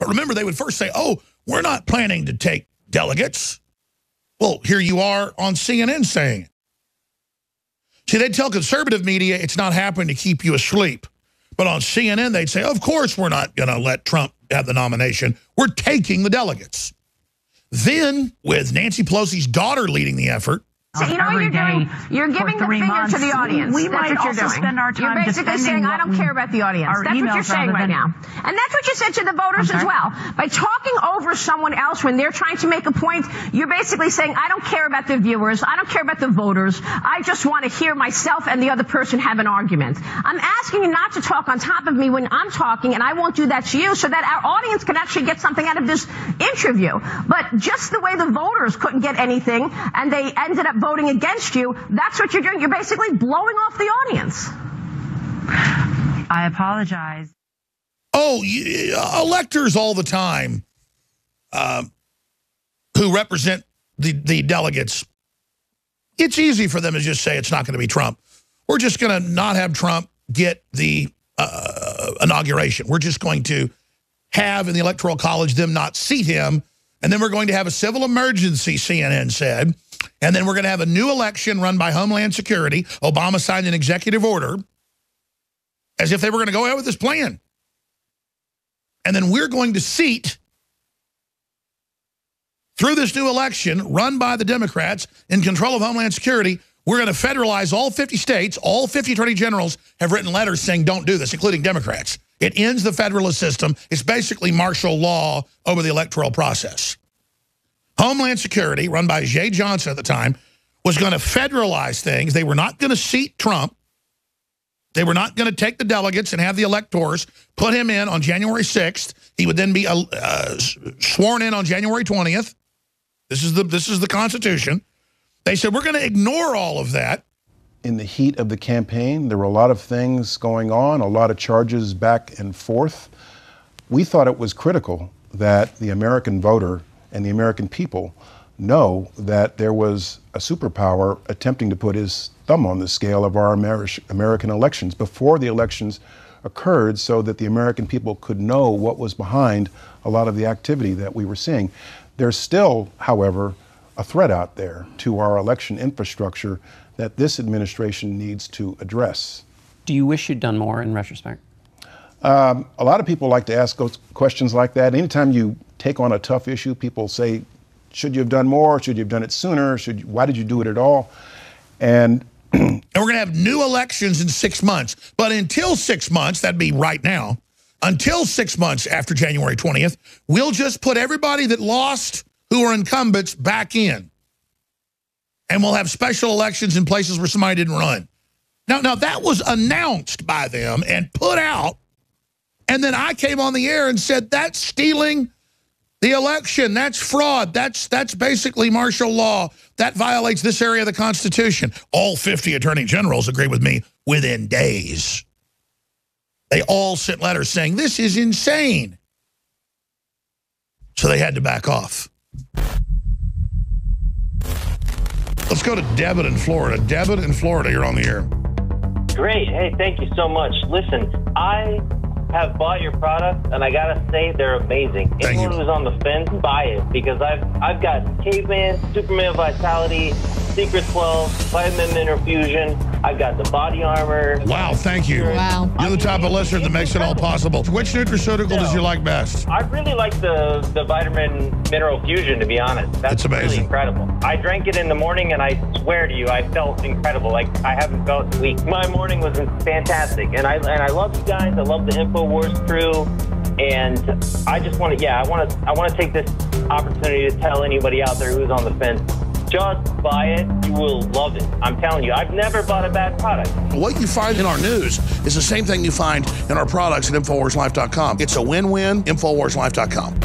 But remember, they would first say, oh, we're not planning to take delegates. Well, here you are on CNN saying it. See, they'd tell conservative media it's not happening to keep you asleep. But on CNN, they'd say, of course we're not going to let Trump have the nomination. We're taking the delegates. Then, with Nancy Pelosi's daughter leading the effort, so you know what you're doing? You're giving the finger to the audience. We that's might what you're also doing. spend our time you're basically saying, I don't care about the audience. That's what you're saying right now. And that's what you said to the voters as well. By talking over someone else when they're trying to make a point, you're basically saying, I don't care about the viewers. I don't care about the voters. I just want to hear myself and the other person have an argument. I'm asking you not to talk on top of me when I'm talking, and I won't do that to you so that our audience can actually get something out of this interview. But just the way the voters couldn't get anything and they ended up voting against you, that's what you're doing. You're basically blowing off the audience. I apologize. Oh, electors all the time who represent the delegates, it's easy for them to just say it's not going to be Trump. We're just going to not have Trump get the inauguration. We're just going to have in the Electoral College them not seat him, and then we're going to have a civil emergency, CNN said, and then we're going to have a new election run by Homeland Security. Obama signed an executive order as if they were going to go ahead with this plan. And then we're going to seat, through this new election run by the Democrats in control of Homeland Security, we're going to federalize all 50 states. All 50 attorney generals have written letters saying don't do this, including Democrats. It ends the federalist system. It's basically martial law over the electoral process. Homeland Security, run by Jay Johnson at the time, was going to federalize things. They were not going to seat Trump. They were not going to take the delegates and have the electors put him in on January 6th. He would then be sworn in on January 20th. This is the Constitution. They said, we're going to ignore all of that. In the heat of the campaign, there were a lot of things going on, a lot of charges back and forth. We thought it was critical that the American voter and the American people know that there was a superpower attempting to put his thumb on the scale of our American elections before the elections occurred, so that the American people could know what was behind a lot of the activity that we were seeing. There's still, however, a threat out there to our election infrastructure that this administration needs to address. Do you wish you'd done more in retrospect? A lot of people like to ask those questions like that. Anytime you take on a tough issue, people say, should you have done more? Should you have done it sooner? Why did you do it at all? And we're going to have new elections in 6 months. But until 6 months, that'd be right now, until 6 months after January 20th, we'll just put everybody that lost who are incumbents back in. And we'll have special elections in places where somebody didn't run. Now that was announced by them and put out. And then I came on the air and said, that's stealing the election. That's fraud. That's basically martial law. That violates this area of the Constitution. All 50 attorney generals agree with me within days. They all sent letters saying, this is insane. So they had to back off. Let's go to Debit in Florida. Debit in Florida, you're on the air. Great. Hey, thank you so much. Listen, I have bought your product, and I gotta say they're amazing. Anyone who's on the fence, buy it, because I've got Caveman, Superman Vitality, Secret 12, Vitamin Mineral Fusion. I've got the body armor. Wow, thank you. Wow. You're the type of listener that makes it all possible. Which nutraceutical does you like best? I really like the Vitamin Mineral Fusion, to be honest. That's amazing. Really incredible. I drank it in the morning, and I swear to you, I felt incredible. Like I haven't felt in weeks. My morning was fantastic, and I love you guys. I love the INFOWARS crew, and I just want to, I want to take this opportunity to tell anybody out there who's on the fence, just buy it. You will love it. I'm telling you, I've never bought a bad product. What you find in our news is the same thing you find in our products at InfoWarsLife.com. It's a win-win. InfoWarsLife.com.